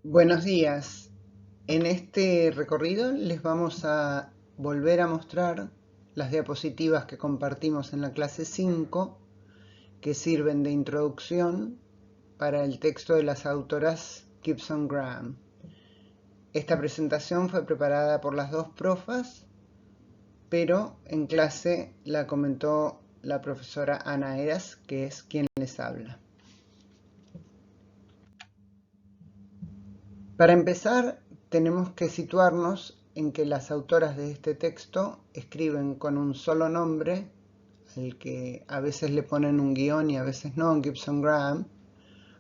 Buenos días. En este recorrido les vamos a volver a mostrar las diapositivas que compartimos en la clase 5, que sirven de introducción para el texto de las autoras Gibson Graham. Esta presentación fue preparada por las dos profas, pero en clase la comentó la profesora Ana Eras, que es quien les habla. Para empezar, tenemos que situarnos en que las autoras de este texto escriben con un solo nombre, al que a veces le ponen un guión y a veces no, Gibson Graham,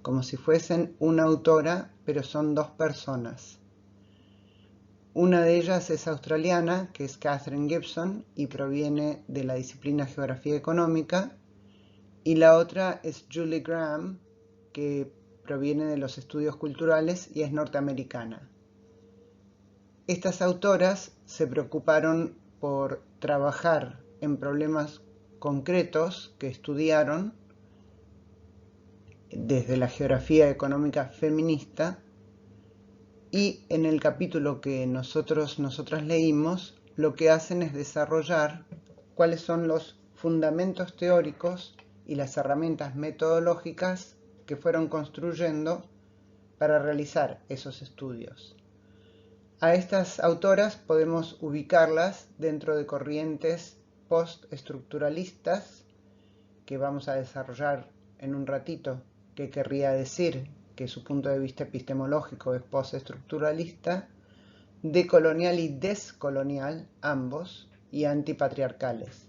como si fuesen una autora, pero son dos personas. Una de ellas es australiana, que es Catherine Gibson, y proviene de la disciplina Geografía Económica, y la otra es Julie Graham, que proviene de los estudios culturales y es norteamericana. Estas autoras se preocuparon por trabajar en problemas concretos que estudiaron desde la geografía económica feminista, y en el capítulo que nosotras leímos, lo que hacen es desarrollar cuáles son los fundamentos teóricos y las herramientas metodológicas que fueron construyendo para realizar esos estudios. A estas autoras podemos ubicarlas dentro de corrientes postestructuralistas, que vamos a desarrollar en un ratito, que querría decir que su punto de vista epistemológico es postestructuralista, decolonial y descolonial, ambos, y antipatriarcales.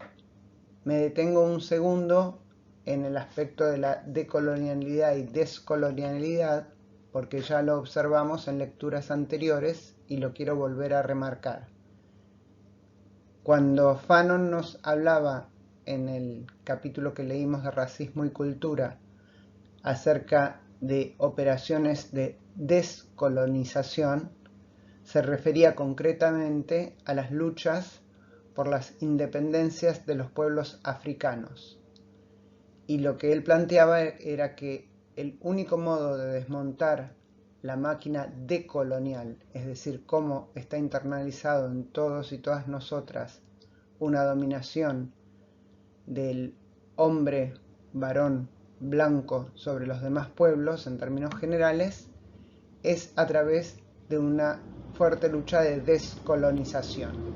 Me detengo un segundo en el aspecto de la decolonialidad y descolonialidad, porque ya lo observamos en lecturas anteriores y lo quiero volver a remarcar. Cuando Fanon nos hablaba en el capítulo que leímos de racismo y cultura acerca de operaciones de descolonización, se refería concretamente a las luchas por las independencias de los pueblos africanos. Y lo que él planteaba era que el único modo de desmontar la máquina decolonial, es decir, cómo está internalizado en todos y todas nosotras una dominación del hombre varón blanco sobre los demás pueblos en términos generales, es a través de una fuerte lucha de descolonización.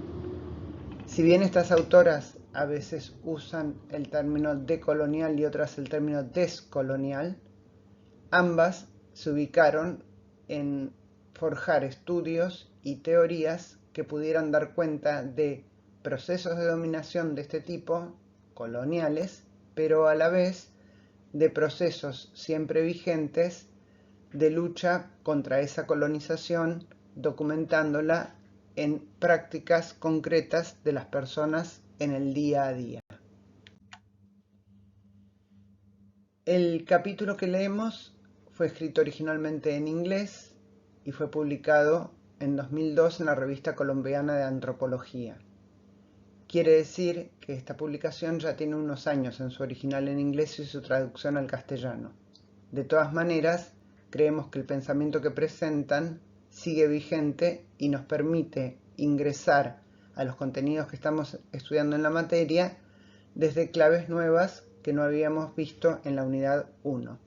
Si bien estas autoras a veces usan el término decolonial y otras el término descolonial, ambas se ubicaron en forjar estudios y teorías que pudieran dar cuenta de procesos de dominación de este tipo, coloniales, pero a la vez de procesos siempre vigentes de lucha contra esa colonización, documentándola en prácticas concretas de las personas en el día a día. El capítulo que leemos fue escrito originalmente en inglés y fue publicado en 2002 en la Revista Colombiana de Antropología. Quiere decir que esta publicación ya tiene unos años en su original en inglés y su traducción al castellano. De todas maneras, creemos que el pensamiento que presentan sigue vigente y nos permite ingresar a los contenidos que estamos estudiando en la materia desde claves nuevas que no habíamos visto en la unidad 1.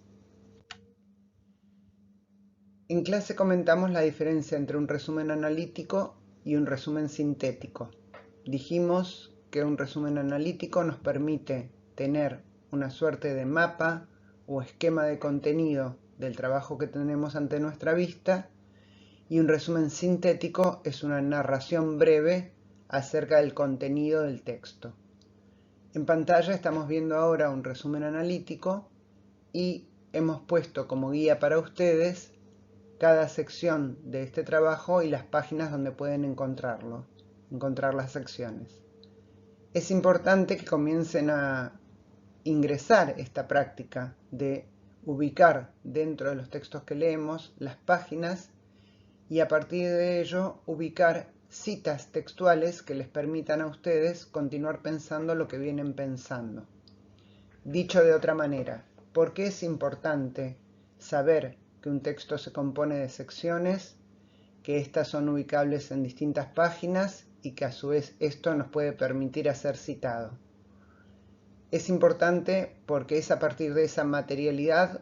En clase comentamos la diferencia entre un resumen analítico y un resumen sintético. Dijimos que un resumen analítico nos permite tener una suerte de mapa o esquema de contenido del trabajo que tenemos ante nuestra vista, y un resumen sintético es una narración breve acerca del contenido del texto. En pantalla estamos viendo ahora un resumen analítico y hemos puesto como guía para ustedes cada sección de este trabajo y las páginas donde pueden encontrar las secciones. Es importante que comiencen a ingresar esta práctica de ubicar dentro de los textos que leemos las páginas y a partir de ello ubicar citas textuales que les permitan a ustedes continuar pensando lo que vienen pensando. Dicho de otra manera, ¿por qué es importante saber que un texto se compone de secciones, que éstas son ubicables en distintas páginas y que a su vez esto nos puede permitir hacer citado. Es importante porque es a partir de esa materialidad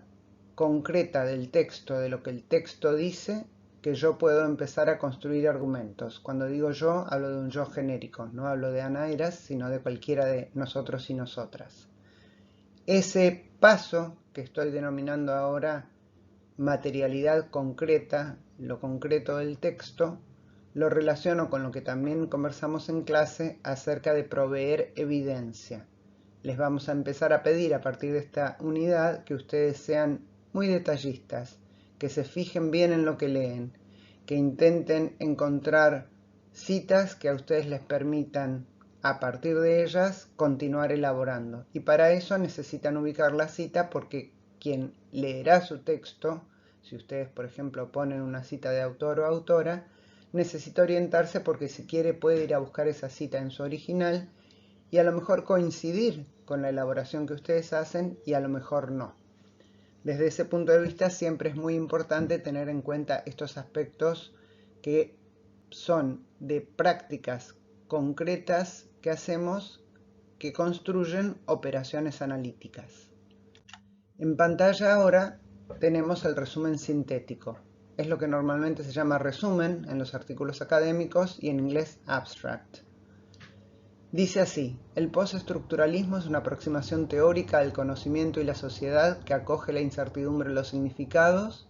concreta del texto, de lo que el texto dice, que yo puedo empezar a construir argumentos. Cuando digo yo, hablo de un yo genérico, no hablo de Ana Eras, sino de cualquiera de nosotros y nosotras. Ese paso que estoy denominando ahora materialidad concreta, lo concreto del texto, lo relaciono con lo que también conversamos en clase acerca de proveer evidencia. Les vamos a empezar a pedir a partir de esta unidad que ustedes sean muy detallistas, que se fijen bien en lo que leen, que intenten encontrar citas que a ustedes les permitan, a partir de ellas, continuar elaborando. Y para eso necesitan ubicar la cita porque quien leerá su texto, si ustedes por ejemplo ponen una cita de autor o autora, necesita orientarse porque si quiere puede ir a buscar esa cita en su original y a lo mejor coincidir con la elaboración que ustedes hacen y a lo mejor no. Desde ese punto de vista siempre es muy importante tener en cuenta estos aspectos que son de prácticas concretas que hacemos que construyen operaciones analíticas. En pantalla ahora tenemos el resumen sintético. Es lo que normalmente se llama resumen en los artículos académicos y en inglés abstract. Dice así: el postestructuralismo es una aproximación teórica al conocimiento y la sociedad que acoge la incertidumbre de los significados,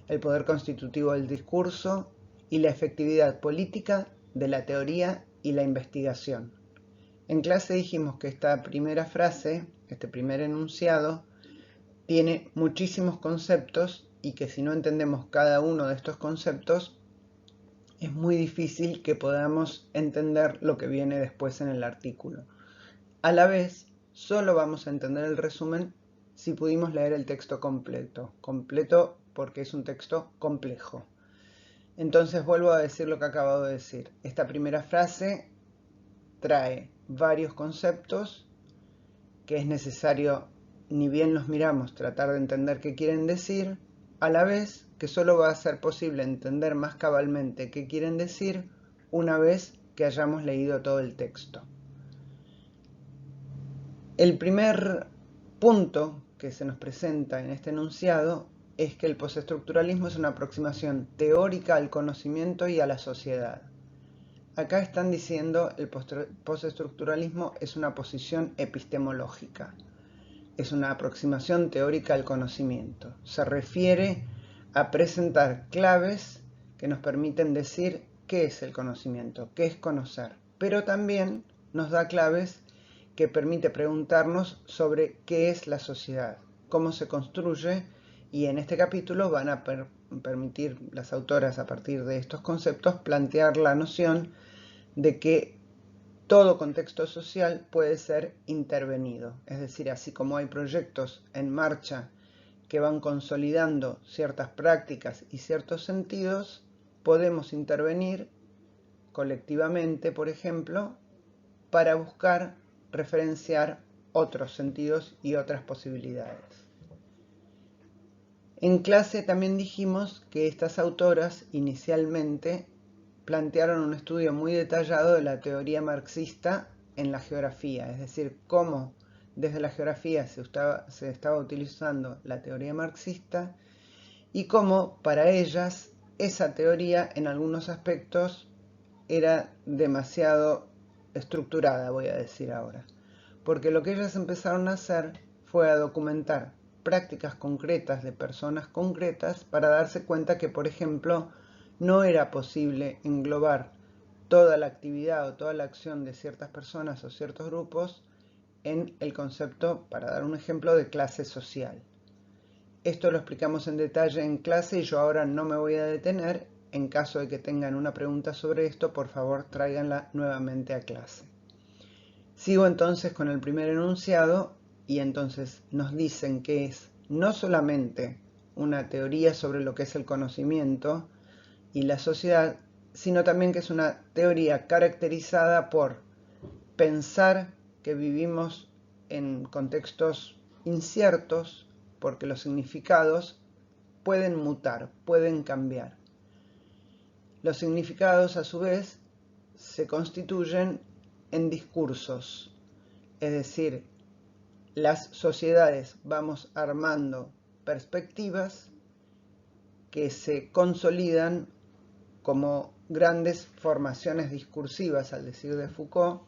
el poder constitutivo del discurso y la efectividad política de la teoría y la investigación. En clase dijimos que esta primera frase, este primer enunciado, tiene muchísimos conceptos y que si no entendemos cada uno de estos conceptos, es muy difícil que podamos entender lo que viene después en el artículo. A la vez, solo vamos a entender el resumen si pudimos leer el texto completo. Completo porque es un texto complejo. Entonces vuelvo a decir lo que acabo de decir. Esta primera frase trae varios conceptos que es necesario, ni bien los miramos, tratar de entender qué quieren decir, a la vez que solo va a ser posible entender más cabalmente qué quieren decir una vez que hayamos leído todo el texto. El primer punto que se nos presenta en este enunciado es que el postestructuralismo es una aproximación teórica al conocimiento y a la sociedad. Acá están diciendo el postestructuralismo es una posición epistemológica. Es una aproximación teórica al conocimiento. Se refiere a presentar claves que nos permiten decir qué es el conocimiento, qué es conocer, pero también nos da claves que permite preguntarnos sobre qué es la sociedad, cómo se construye, y en este capítulo van a permitir las autoras a partir de estos conceptos plantear la noción de que todo contexto social puede ser intervenido, es decir, así como hay proyectos en marcha que van consolidando ciertas prácticas y ciertos sentidos, podemos intervenir colectivamente, por ejemplo, para buscar referenciar otros sentidos y otras posibilidades. En clase también dijimos que estas autoras inicialmente plantearon un estudio muy detallado de la teoría marxista en la geografía, es decir, cómo desde la geografía se estaba utilizando la teoría marxista y cómo para ellas esa teoría en algunos aspectos era demasiado estructurada, voy a decir ahora, porque lo que ellas empezaron a hacer fue a documentar prácticas concretas de personas concretas para darse cuenta que, por ejemplo, no era posible englobar toda la actividad o toda la acción de ciertas personas o ciertos grupos en el concepto, para dar un ejemplo, de clase social. Esto lo explicamos en detalle en clase y yo ahora no me voy a detener. En caso de que tengan una pregunta sobre esto, por favor tráiganla nuevamente a clase. Sigo entonces con el primer enunciado y entonces nos dicen que es no solamente una teoría sobre lo que es el conocimiento y la sociedad, sino también que es una teoría caracterizada por pensar que vivimos en contextos inciertos, porque los significados pueden mutar, pueden cambiar. Los significados, a su vez, se constituyen en discursos, es decir, las sociedades vamos armando perspectivas que se consolidan como grandes formaciones discursivas, al decir de Foucault,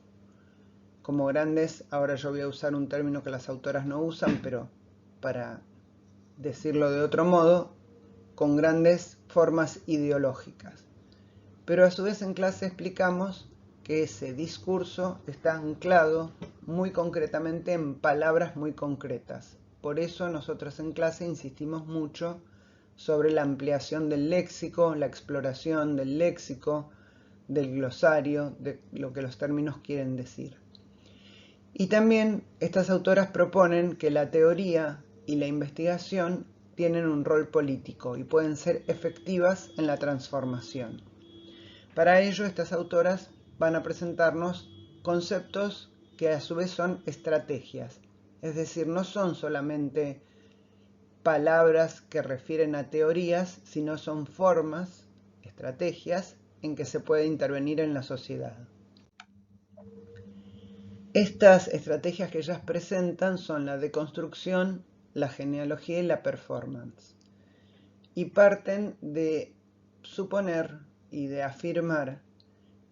como grandes, ahora yo voy a usar un término que las autoras no usan, pero para decirlo de otro modo, con grandes formas ideológicas. Pero a su vez en clase explicamos que ese discurso está anclado muy concretamente en palabras muy concretas. Por eso nosotros en clase insistimos mucho sobre la ampliación del léxico, la exploración del léxico, del glosario, de lo que los términos quieren decir. Y también estas autoras proponen que la teoría y la investigación tienen un rol político y pueden ser efectivas en la transformación. Para ello, estas autoras van a presentarnos conceptos que a su vez son estrategias, es decir, no son solamente palabras que refieren a teorías, sino son formas, estrategias, en que se puede intervenir en la sociedad. Estas estrategias que ellas presentan son la deconstrucción, la genealogía y la performance. Y parten de suponer y de afirmar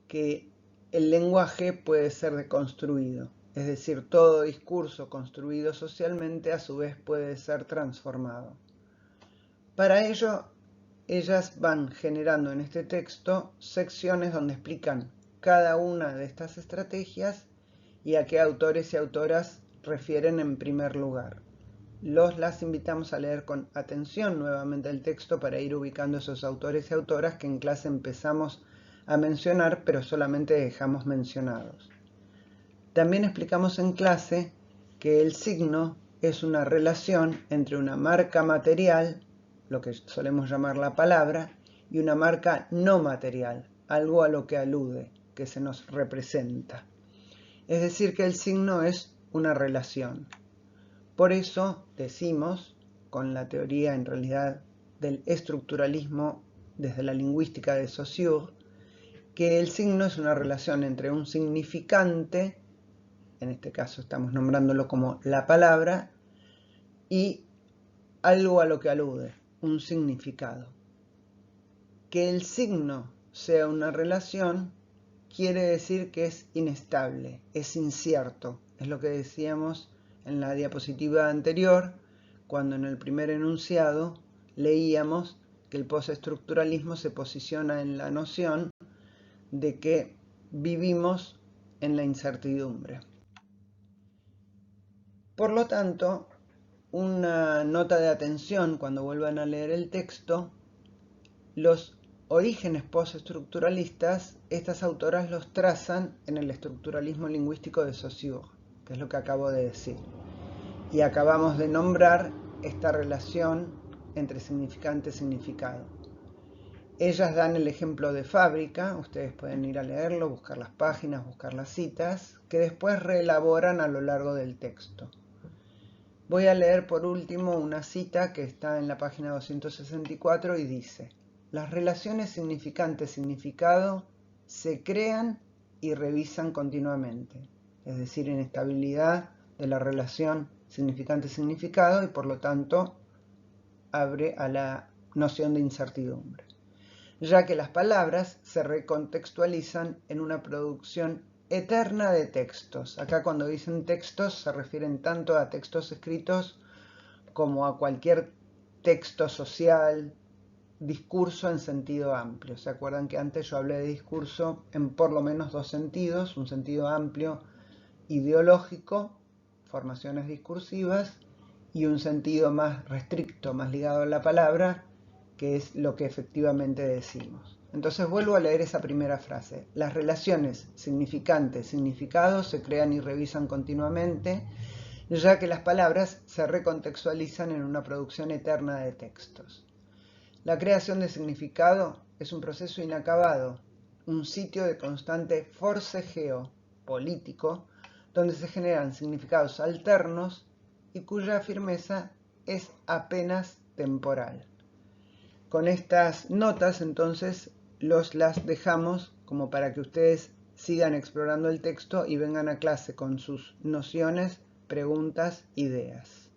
que el lenguaje puede ser deconstruido, es decir, todo discurso construido socialmente a su vez puede ser transformado. Para ello, ellas van generando en este texto secciones donde explican cada una de estas estrategias y a qué autores y autoras refieren en primer lugar. Las invitamos a leer con atención nuevamente el texto para ir ubicando esos autores y autoras que en clase empezamos a mencionar, pero solamente dejamos mencionados. También explicamos en clase que el signo es una relación entre una marca material, lo que solemos llamar la palabra, y una marca no material, algo a lo que alude, que se nos representa. Es decir, que el signo es una relación. Por eso decimos, con la teoría en realidad del estructuralismo desde la lingüística de Saussure, que el signo es una relación entre un significante, en este caso estamos nombrándolo como la palabra, y algo a lo que alude, un significado. Que el signo sea una relación quiere decir que es inestable, es incierto, es lo que decíamos en la diapositiva anterior, cuando en el primer enunciado leíamos que el postestructuralismo se posiciona en la noción de que vivimos en la incertidumbre. Por lo tanto, una nota de atención cuando vuelvan a leer el texto, los orígenes postestructuralistas, estas autoras los trazan en el estructuralismo lingüístico de Saussure, que es lo que acabo de decir. Y acabamos de nombrar esta relación entre significante y significado. Ellas dan el ejemplo de fábrica, ustedes pueden ir a leerlo, buscar las páginas, buscar las citas, que después reelaboran a lo largo del texto. Voy a leer por último una cita que está en la página 264 y dice: las relaciones significante-significado se crean y revisan continuamente, es decir, inestabilidad de la relación significante-significado y por lo tanto abre a la noción de incertidumbre, ya que las palabras se recontextualizan en una producción eterna de textos. Acá cuando dicen textos se refieren tanto a textos escritos como a cualquier texto social, discurso en sentido amplio. ¿Se acuerdan que antes yo hablé de discurso en por lo menos dos sentidos? Un sentido amplio ideológico, formaciones discursivas, y un sentido más restricto, más ligado a la palabra, que es lo que efectivamente decimos. Entonces vuelvo a leer esa primera frase. Las relaciones significante-significado se crean y revisan continuamente, ya que las palabras se recontextualizan en una producción eterna de textos. La creación de significado es un proceso inacabado, un sitio de constante forcejeo político, donde se generan significados alternos y cuya firmeza es apenas temporal. con estas notas entonces las dejamos como para que ustedes sigan explorando el texto y vengan a clase con sus nociones, preguntas, ideas.